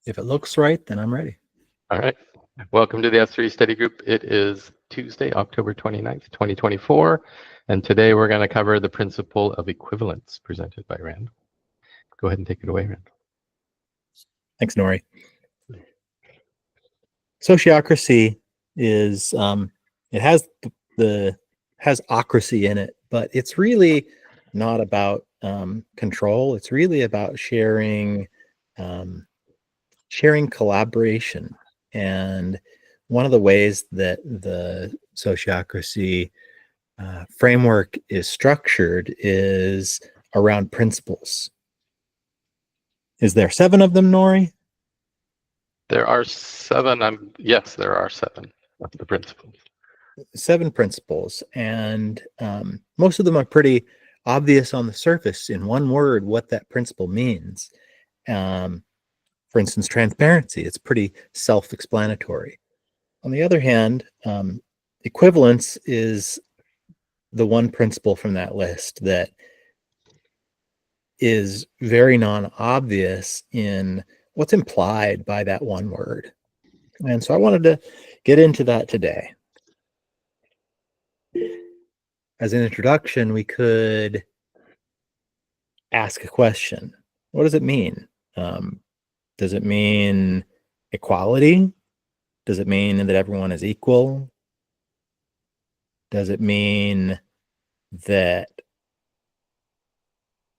If it looks right, then I'm ready. All right. Welcome to the S3 Study Group. It is Tuesday, October 29th, 2024. And today we're going to cover the principle of equivalence presented by Randall. Go ahead and take it away, Randall. Thanks, Nori. Sociocracy is it has has ocracy in it, but it's really not about control. It's really about sharing collaboration. And one of the ways that the sociocracy framework is structured is around principles. Is there 7 of them, Nori? There are 7. Yes, there are 7 of the principles. 7 principles, and most of them are pretty obvious on the surface in one word what that principle means. For instance, transparency, it's pretty self-explanatory. On the other hand, equivalence is the one principle from that list that is very non-obvious in what's implied by that one word. And so I wanted to get into that today. As an introduction, we could ask a question. What does it mean? Does it mean equality? Does it mean that everyone is equal? Does it mean that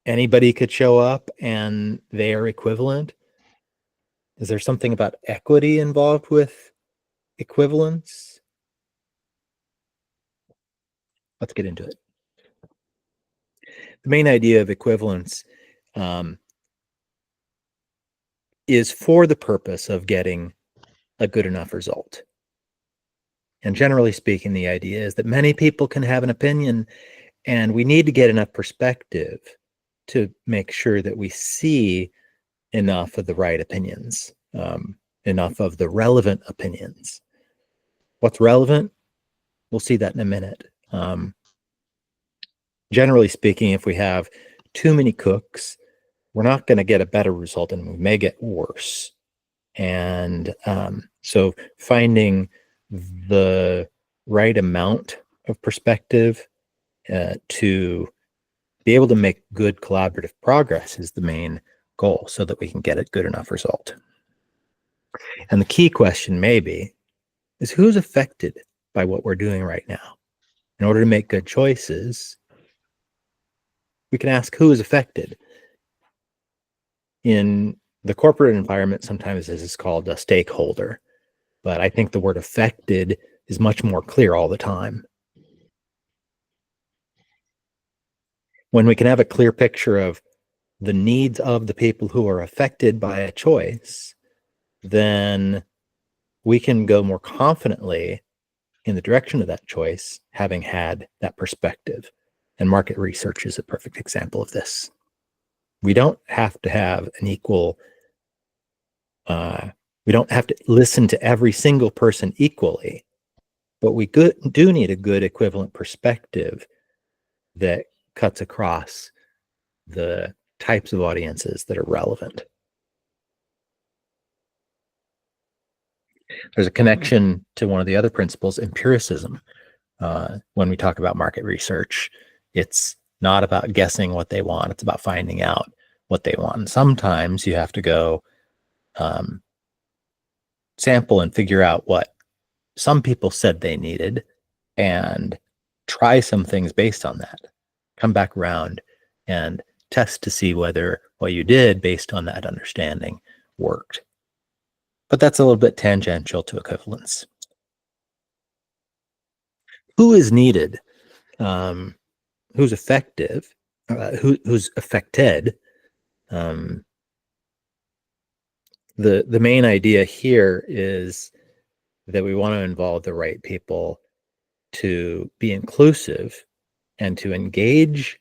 anybody could show up and they are equivalent? Is there something about equity involved with equivalence? Let's get into it. The main idea of equivalence is for the purpose of getting a good enough result. And generally speaking, the idea is that many people can have an opinion, and we need to get enough perspective to make sure that we see enough of the right opinions, enough of the relevant opinions. What's relevant? We'll see that in a minute. Generally speaking, if we have too many cooks, we're not going to get a better result, and we may get worse. And so finding the right amount of perspective to be able to make good collaborative progress is the main goal, so that we can get a good enough result. And the key question maybe is, who's affected by what we're doing right now? In order to make good choices, we can ask who is affected. In the corporate environment, sometimes this is called a stakeholder, but I think the word affected is much more clear all the time. When we can have a clear picture of the needs of the people who are affected by a choice, then we can go more confidently in the direction of that choice, having had that perspective. And market research is a perfect example of this. We don't have to have an equal, we don't have to listen to every single person equally, but we do need a good equivalent perspective that cuts across the types of audiences that are relevant. There's a connection to one of the other principles, empiricism. When we talk about market research, it's not about guessing what they want. It's about finding out what they want. And sometimes you have to go sample and figure out what some people said they needed and try some things based on that. Come back around and test to see whether what you did based on that understanding worked. But that's a little bit tangential to equivalence. Who is needed? Who's effective? Who's affected? The main idea here is that we want to involve the right people to be inclusive and to engage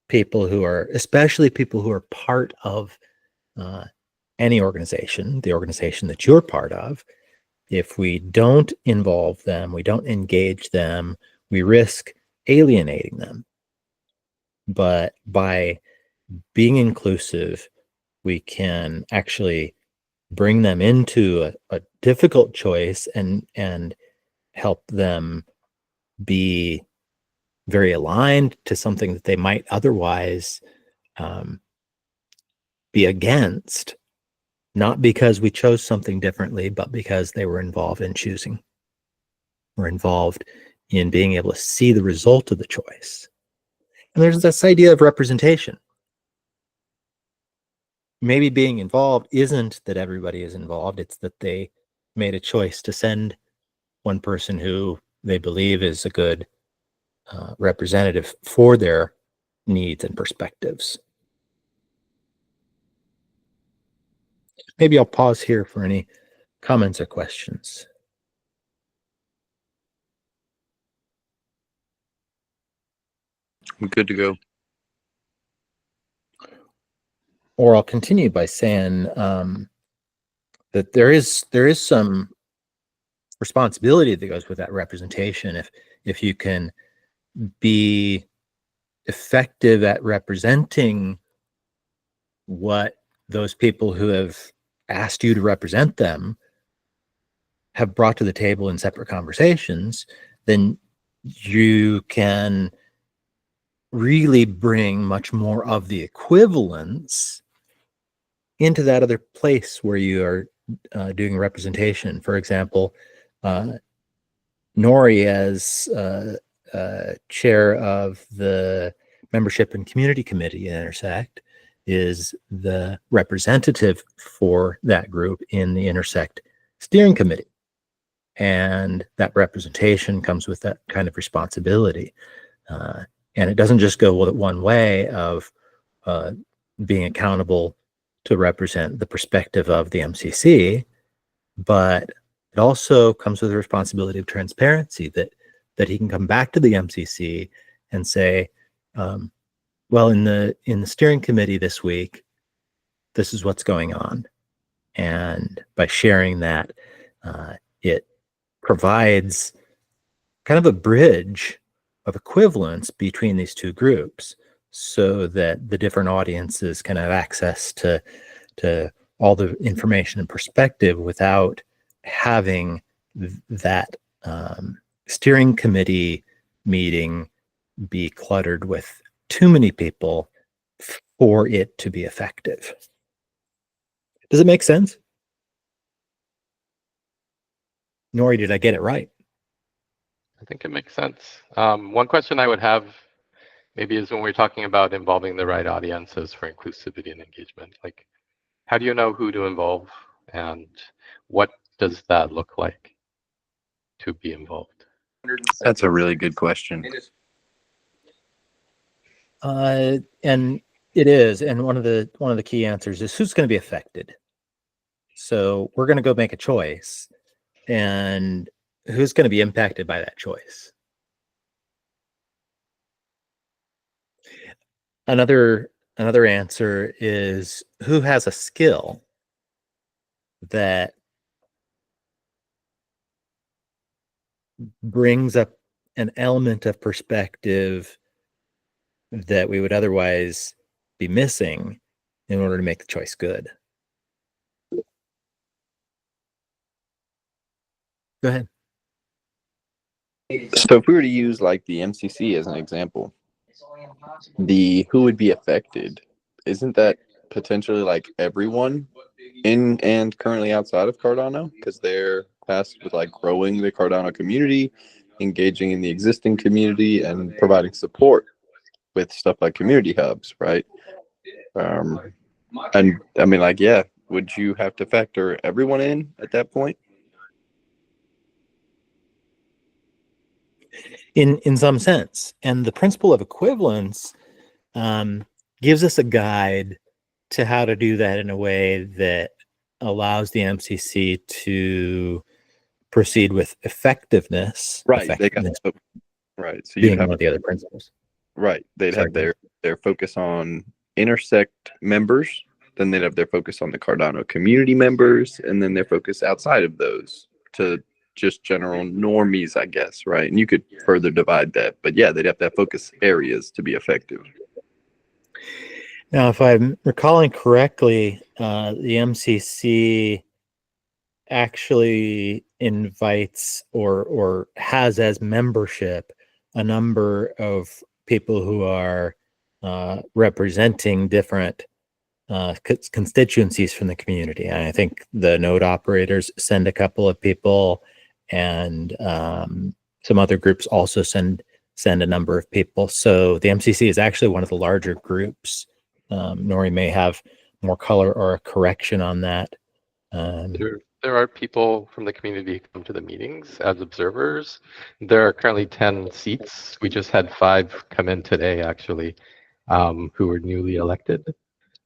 people who are, especially people who are part of any organization, the organization that you're part of. If we don't involve them, we don't engage them, we risk alienating them. But by being inclusive, we can actually bring them into a difficult choice and help them be very aligned to something that they might otherwise be against, not because we chose something differently, but because they were involved in choosing, or involved in being able to see the result of the choice. And there's this idea of representation. Maybe being involved isn't that everybody is involved, it's that they made a choice to send one person who they believe is a good representative for their needs and perspectives. Maybe I'll pause here for any comments or questions. I'm good to go. Or I'll continue by saying that there is some responsibility that goes with that representation. If you can be effective at representing what those people who have asked you to represent them have brought to the table in separate conversations, then you can really bring much more of the equivalence into that other place where you are doing representation. For example, Nori, as chair of the Membership and Community Committee at Intersect, is the representative for that group in the Intersect Steering Committee. And that representation comes with that kind of responsibility. And it doesn't just go one way of being accountable to represent the perspective of the MCC, but it also comes with the responsibility of transparency, that he can come back to the MCC and say, well, in the steering committee this week, this is what's going on. And by sharing that, it provides kind of a bridge of equivalence between these two groups, so that the different audiences can have access to all the information and perspective without having that steering committee meeting be cluttered with too many people for it to be effective. Does it make sense? Nori, did I get it right? I think it makes sense. One question I would have maybe is when we're talking about involving the right audiences for inclusivity and engagement, like, how do you know who to involve, and what does that look like to be involved? That's a really good question. And it is, and one of the key answers is who's going to be affected. So we're going to go make a choice, and who's going to be impacted by that choice. Another answer is who has a skill that brings up an element of perspective that we would otherwise be missing in order to make the choice good. Go ahead. So if we were to use like the MCC as an example, the who would be affected, isn't that potentially like everyone in and currently outside of Cardano? Because they're tasked with like growing the Cardano community, engaging in the existing community, and providing support with stuff like community hubs, right? And I mean, like, yeah, would you have to factor everyone in at that point? In some sense. And the principle of equivalence gives us a guide to how to do that in a way that allows the MCC to proceed with effectiveness. Right. Effectiveness Right. So being one of the other principles. Right. They'd have their focus on Intersect members, then they'd have their focus on the Cardano community members, and then their focus outside of those to just general normies, I guess, right? And you could further divide that. But yeah, they'd have to have focus areas to be effective. Now, if I'm recalling correctly, the MCC actually invites or has as membership a number of people who are representing different constituencies from the community. And I think the node operators send a couple of people, and some other groups also send a number of people. So the MCC is actually one of the larger groups. Nori may have more color or a correction on that. There are people from the community who come to the meetings as observers. There are currently 10 seats. We just had 5 come in today, actually, who were newly elected.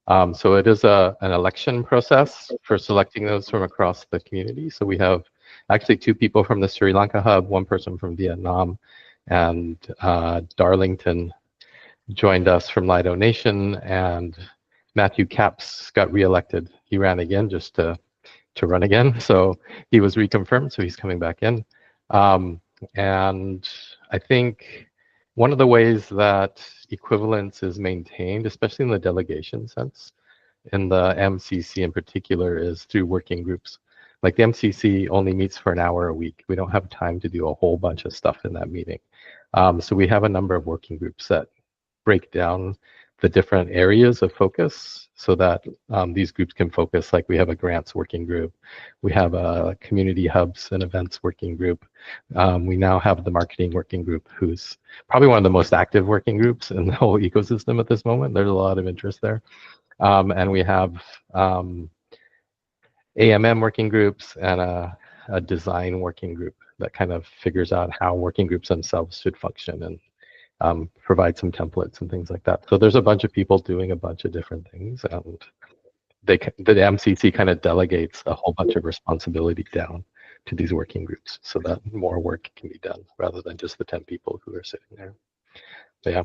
So it is an election process for selecting those from across the community. So we have actually 2 people from the Sri Lanka hub, 1 person from Vietnam, and Darlington joined us from Lido Nation, and Matthew Capps got reelected. He ran again just to run again. So he was reconfirmed, so he's coming back in. And I think one of the ways that equivalence is maintained, especially in the delegation sense, in the MCC in particular, is through working groups. Like the MCC only meets for an hour a week. We don't have time to do a whole bunch of stuff in that meeting. So we have a number of working groups that break down the different areas of focus so that these groups can focus. Like we have a grants working group, we have a community hubs and events working group. We now have the marketing working group, who's probably one of the most active working groups in the whole ecosystem at this moment. There's a lot of interest there. And we have AMM working groups and a design working group that kind of figures out how working groups themselves should function and provide some templates and things like that. So there's a bunch of people doing a bunch of different things, and the MCC kind of delegates a whole bunch of responsibility down to these working groups so that more work can be done rather than just the 10 people who are sitting there. So yeah.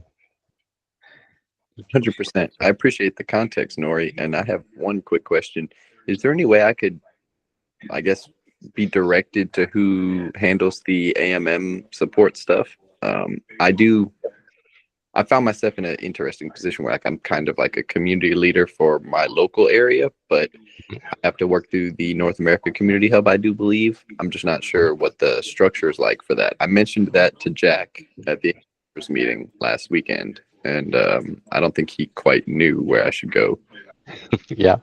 100%. I appreciate the context, Nori. And I have one quick question. Is there any way I could, I guess, be directed to who handles the AMM support stuff? I found myself in an interesting position where I'm kind of like a community leader for my local area, but I have to work through the North America Community Hub, I do believe. I'm just not sure what the structure is like for that. I mentioned that to Jack at the meeting last weekend, and I don't think he quite knew where I should go. Yeah.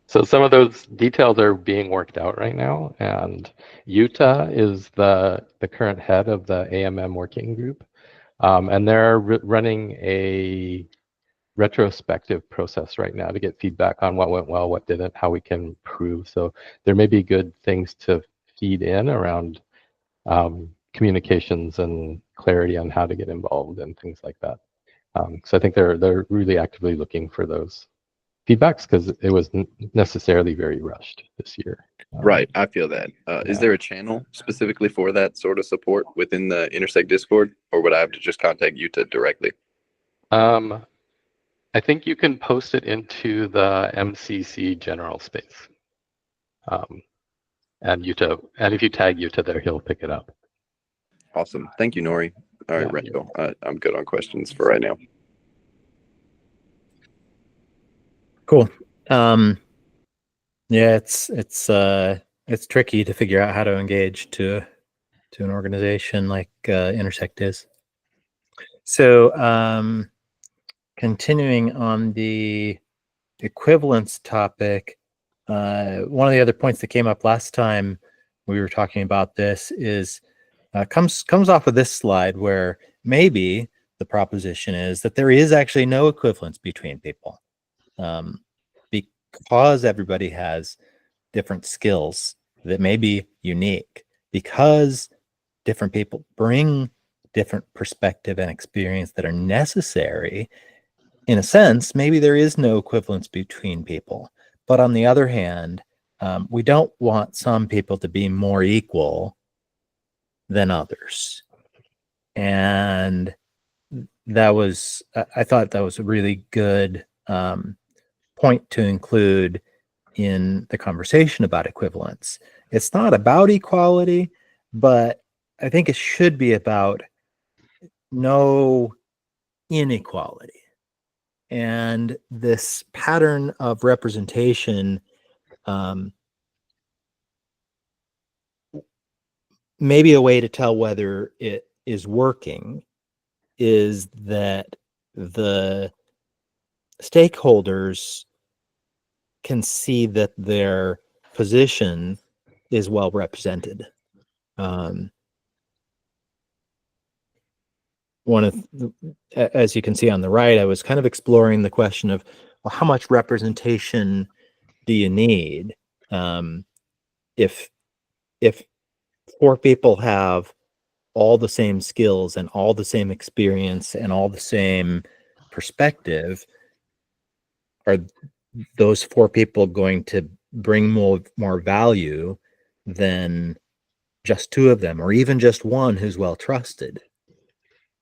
So some of those details are being worked out right now, and Utah is the current head of the AMM working group. And they're running a retrospective process right now to get feedback on what went well, what didn't, how we can improve. So there may be good things to feed in around communications and clarity on how to get involved and things like that. So I think they're really actively looking for those feedbacks because it was necessarily very rushed this year. Right, I feel that. Is there a channel specifically for that sort of support within the Intersect Discord, or would I have to just contact Utah directly? I think you can post it into the MCC general space. And if you tag Utah there, he'll pick it up. Awesome. Thank you, Nori. All right, Randall. I'm good on questions for right now. Cool. Yeah, it's tricky to figure out how to engage to an organization like Intersect is. So continuing on the equivalence topic, one of the other points that came up last time we were talking about this is comes off of this slide, where maybe the proposition is that there is actually no equivalence between people, because everybody has different skills that may be unique, because different people bring different perspective and experience that are necessary. In a sense, maybe there is no equivalence between people. But on the other hand, we don't want some people to be more equal than others. And I thought that was a really good point to include in the conversation about equivalence. It's not about equality, but I think it should be about no inequality. And this pattern of representation maybe a way to tell whether it is working is that the stakeholders can see that their position is well represented. As you can see on the right, I was kind of exploring the question of, well, how much representation do you need? If 4 people have all the same skills and all the same experience and all the same perspective, are those 4 people going to bring more value than just 2 of them, or even just one who's well trusted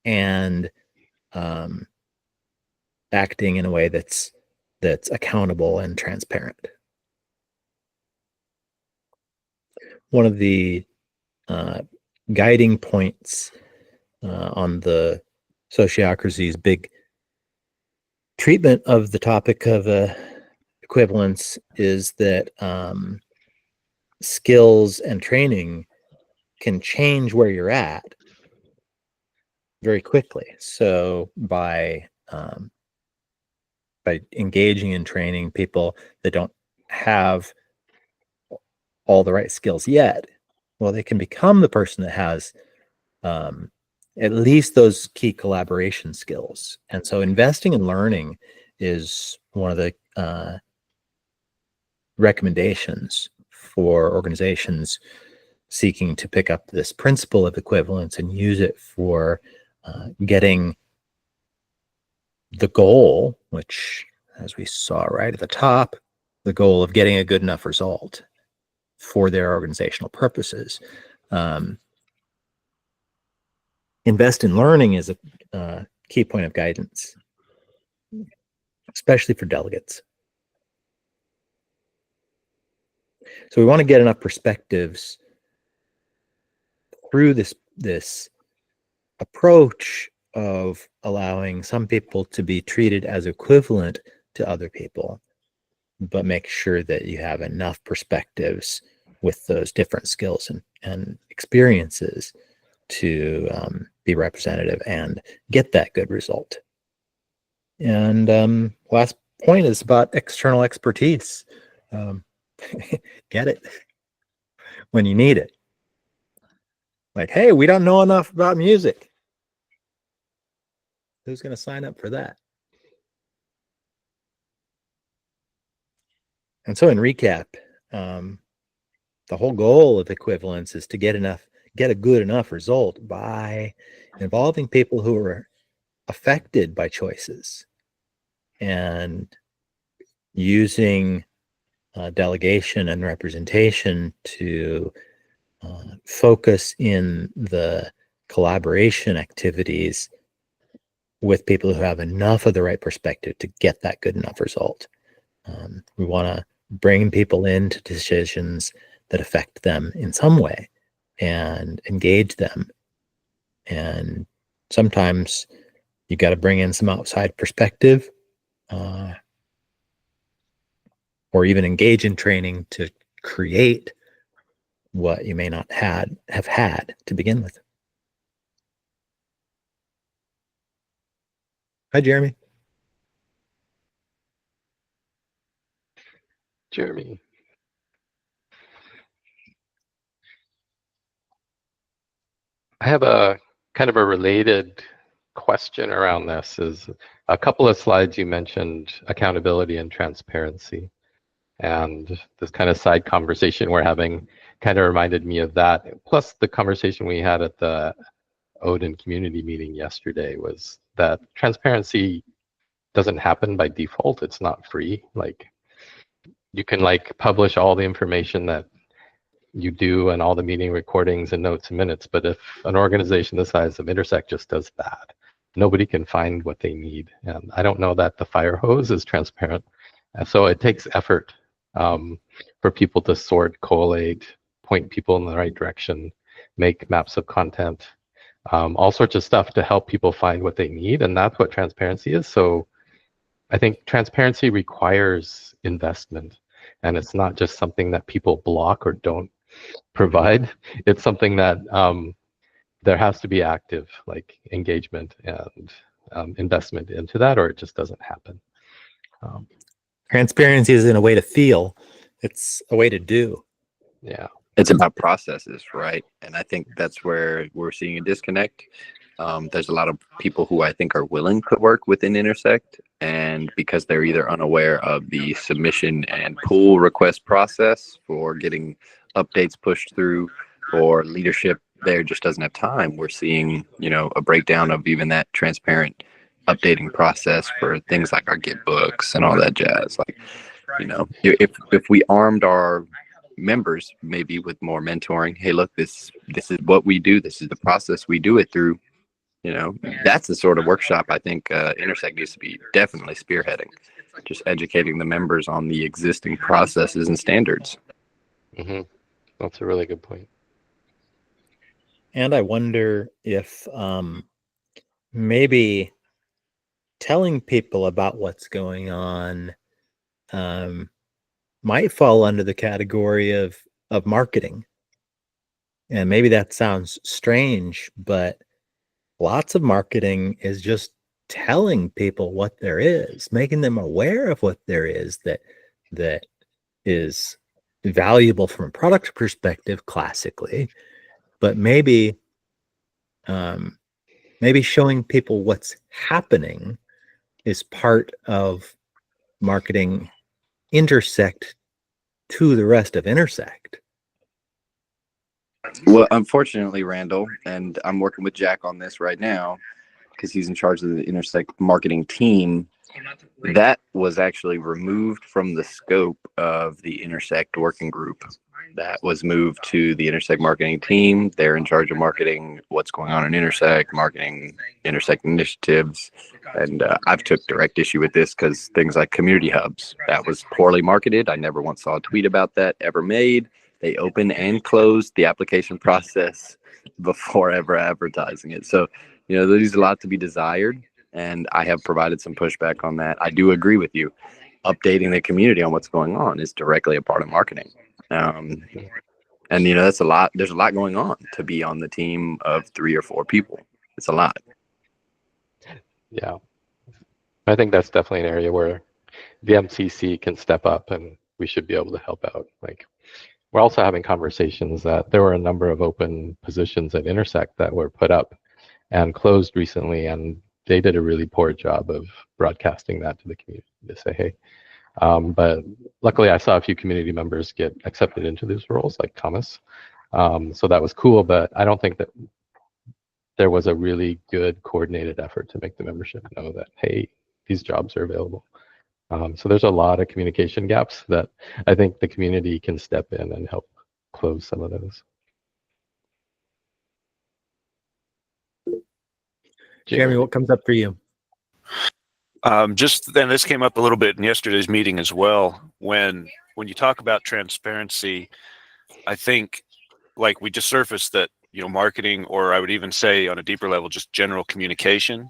and acting in a way that's accountable and transparent? One of the guiding points on the sociocracy's big treatment of the topic of equivalence is that skills and training can change where you're at very quickly. So by engaging in training people that don't have all the right skills yet, well, they can become the person that has at least those key collaboration skills. And so investing in learning is one of the recommendations for organizations seeking to pick up this principle of equivalence and use it for getting the goal, which, as we saw right at the top, the goal of getting a good enough result for their organizational purposes. Invest in learning is a key point of guidance, especially for delegates. So we want to get enough perspectives through this approach of allowing some people to be treated as equivalent to other people, but make sure that you have enough perspectives with those different skills and experiences to be representative and get that good result. And last point is about external expertise. Get it when you need it. Like, hey, we don't know enough about music. Who's going to sign up for that? And so in recap, the whole goal of equivalence is to get a good enough result by involving people who are affected by choices and using delegation and representation to focus in the collaboration activities with people who have enough of the right perspective to get that good enough result. We want to bring people into decisions that affect them in some way and engage them. And sometimes you got to bring in some outside perspective, or even engage in training to create what you may not have had to begin with. Hi, Jeremy. Jeremy. I have a kind of a related question around this. Is a couple of slides you mentioned accountability and transparency, and this kind of side conversation we're having kind of reminded me of that. Plus the conversation we had at the Odin community meeting yesterday was that transparency doesn't happen by default. It's not free. Like, you can like publish all the information that you do and all the meeting recordings and notes and minutes, but if an organization the size of Intersect just does that, nobody can find what they need. And I don't know that the fire hose is transparent. And so it takes effort for people to sort, collate, point people in the right direction, make maps of content, all sorts of stuff to help people find what they need. And that's what transparency is. So I think transparency requires investment, and it's not just something that people block or don't provide. It's something that there has to be active like engagement and investment into that, or it just doesn't happen. Transparency isn't a way to feel; it's a way to do. Yeah. It's about processes, right? And I think that's where we're seeing a disconnect. There's a lot of people who I think are willing to work within Intersect, and because they're either unaware of the submission and pull request process for getting updates pushed through, or leadership there just doesn't have time. We're seeing, a breakdown of even that transparent updating process for things like our Git books and all that jazz. Like, if we armed our members maybe with more mentoring, hey, look, this is what we do, this is the process we do it through, that's the sort of workshop I think Intersect needs to be definitely spearheading, just educating the members on the existing processes and standards. Mm-hmm. That's a really good point. And I wonder if maybe telling people about what's going on might fall under the category of marketing. And maybe that sounds strange, but lots of marketing is just telling people what there is, making them aware of what there is that is valuable from a product perspective classically, but maybe showing people what's happening is part of marketing Intersect to the rest of Intersect. Well, unfortunately, Randall, and I'm working with Jack on this right now because he's in charge of the Intersect marketing team. That was actually removed from the scope of the Intersect working group. That was moved to the Intersect marketing team. They're in charge of marketing what's going on in Intersect, marketing Intersect initiatives. And I've took direct issue with this because things like community hubs, that was poorly marketed. I never once saw a tweet about that ever made. They open and close the application process before ever advertising it. So, there's a lot to be desired. And I have provided some pushback on that. I do agree with you. Updating the community on what's going on is directly a part of marketing. And that's a lot. There's a lot going on to be on the team of 3 or 4 people. It's a lot. Yeah. I think that's definitely an area where the MCC can step up and we should be able to help out. Like, we're also having conversations that there were a number of open positions at Intersect that were put up and closed recently, and they did a really poor job of broadcasting that to the community to say, hey. But luckily, I saw a few community members get accepted into these roles, like Thomas. So that was cool, but I don't think that there was a really good coordinated effort to make the membership know that, hey, these jobs are available. So there's a lot of communication gaps that I think the community can step in and help close some of those. Jeremy, what comes up for you? Just then, this came up a little bit in yesterday's meeting as well. When you talk about transparency, I think, like we just surfaced that, marketing, or I would even say on a deeper level, just general communication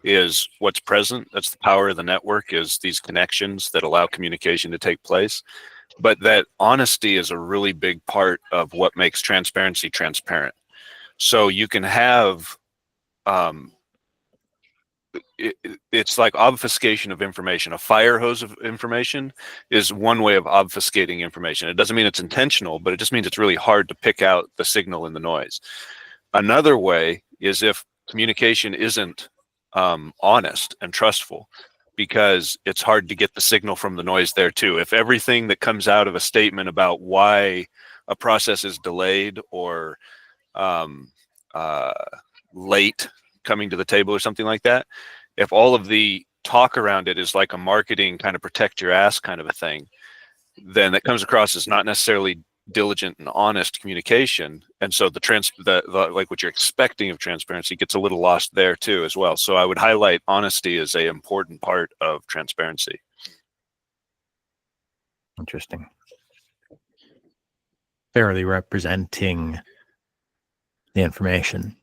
is what's present. That's the power of the network, is these connections that allow communication to take place. But that honesty is a really big part of what makes transparency transparent. So you can have, it's like obfuscation of information. A fire hose of information is one way of obfuscating information. It doesn't mean it's intentional, but it just means it's really hard to pick out the signal in the noise. Another way is if communication isn't honest and trustful, because it's hard to get the signal from the noise there too. If everything that comes out of a statement about why a process is delayed or late coming to the table or something like that, if all of the talk around it is like a marketing kind of protect your ass kind of a thing, then that comes across as not necessarily diligent and honest communication. And so the like what you're expecting of transparency gets a little lost there too as well. So I would highlight honesty as an important part of transparency. Interesting. Fairly representing the information.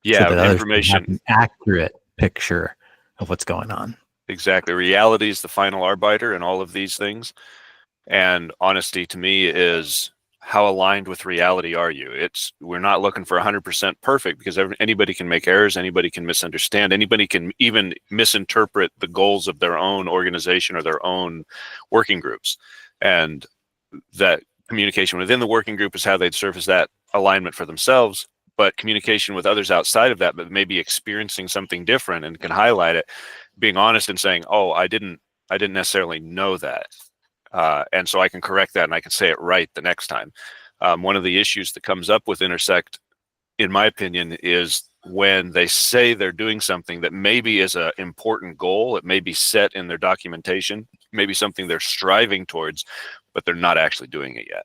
Yeah, so that information. others can have an accurate picture of what's going on. Exactly. Reality is the final arbiter in all of these things. And honesty to me is how aligned with reality are you? We're not looking for 100% perfect because anybody can make errors, anybody can misunderstand, anybody can even misinterpret the goals of their own organization or their own working groups. And that communication within the working group is how they'd surface that alignment for themselves. But communication with others outside of that, but maybe experiencing something different and can highlight it, being honest and saying, oh, I didn't necessarily know that. And so I can correct that and I can say it right the next time. One of the issues that comes up with Intersect, in my opinion, is when they say they're doing something that maybe is an important goal, it may be set in their documentation, maybe something they're striving towards, but they're not actually doing it yet.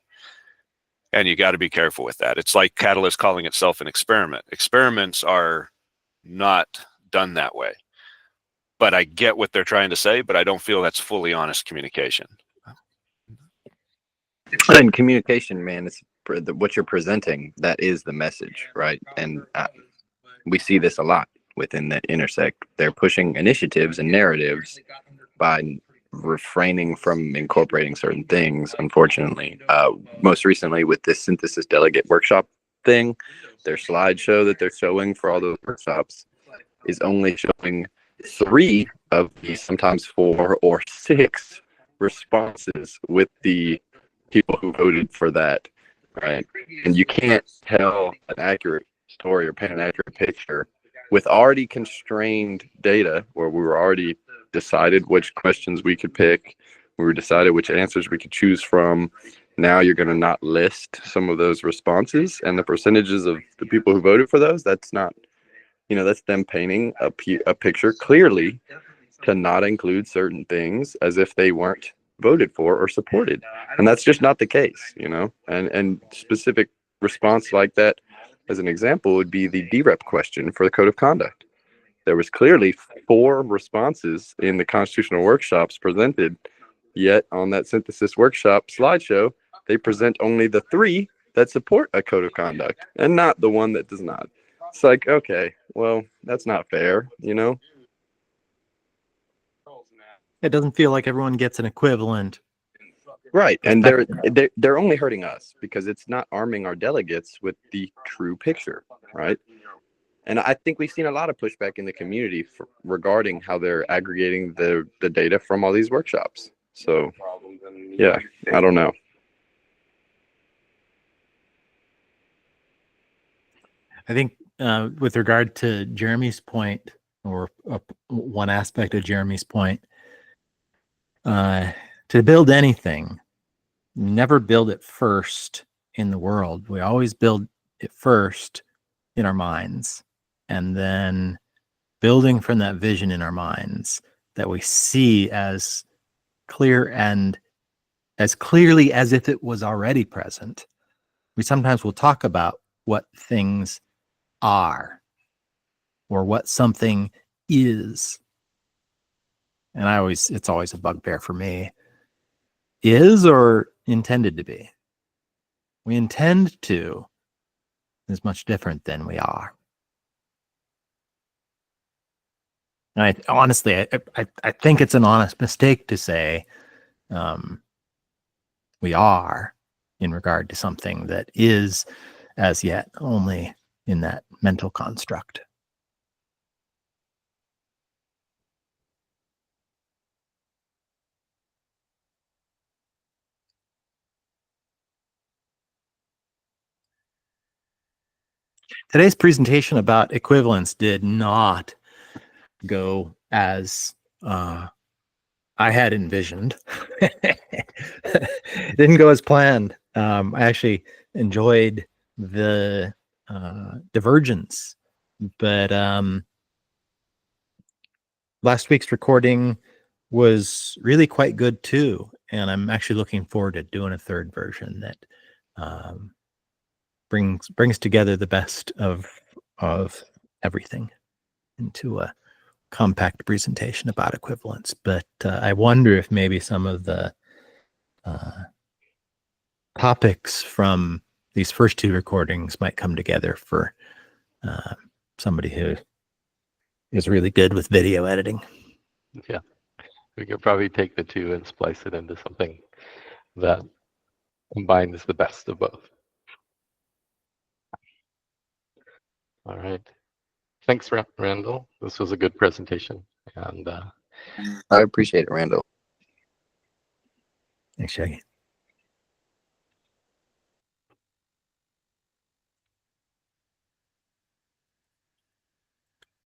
And you got to be careful with that. It's like Catalyst calling itself an experiment. Experiments are not done that way. But I get what they're trying to say, but I don't feel that's fully honest communication. And communication, man, it's what you're presenting. That is the message, right? And we see this a lot within the Intersect. They're pushing initiatives and narratives by refraining from incorporating certain things. Unfortunately, most recently with this synthesis delegate workshop thing, their slideshow that they're showing for all those workshops is only showing 3 of the sometimes 4 or 6 responses with the people who voted for that, right? And you can't tell an accurate story or paint an accurate picture with already constrained data where we were already decided which questions we could pick. We were decided which answers we could choose from. Now you're going to not list some of those responses and the percentages of the people who voted for those. That's not, that's them painting a picture clearly to not include certain things as if they weren't voted for or supported. And that's just not the case, and specific response like that as an example would be the DREP question for the code of conduct. There was clearly 4 responses in the constitutional workshops presented, yet on that synthesis workshop slideshow, they present only the 3 that support a code of conduct and not the one that does not. It's like, okay, well, that's not fair, It doesn't feel like everyone gets an equivalent. Right, and they're only hurting us because it's not arming our delegates with the true picture, right? And I think we've seen a lot of pushback in the community regarding how they're aggregating the data from all these workshops. So, yeah, I don't know. I think with regard to Jeremy's point, or one aspect of Jeremy's point, to build anything, never build it first in the world. We always build it first in our minds, and then building from that vision in our minds that we see as clear and as clearly as if it was already present. We sometimes will talk about what things are or what something is. And it's always a bugbear for me. Is or intended to be? We intend to is much different than we are. And I honestly think it's an honest mistake to say we are in regard to something that is as yet only in that mental construct. Today's presentation about equivalence did not go as I had envisioned. It didn't go as planned. I actually enjoyed the divergence, but last week's recording was really quite good too, and I'm actually looking forward to doing a third version that brings together the best of everything into a compact presentation about equivalence. But I wonder if maybe some of the topics from these first 2 recordings might come together for somebody who is really good with video editing. Yeah, We could probably take the two and splice it into something that combines the best of both. All right. Thanks, Randall. This was a good presentation. And I appreciate it, Randall. Thanks, Shaggy.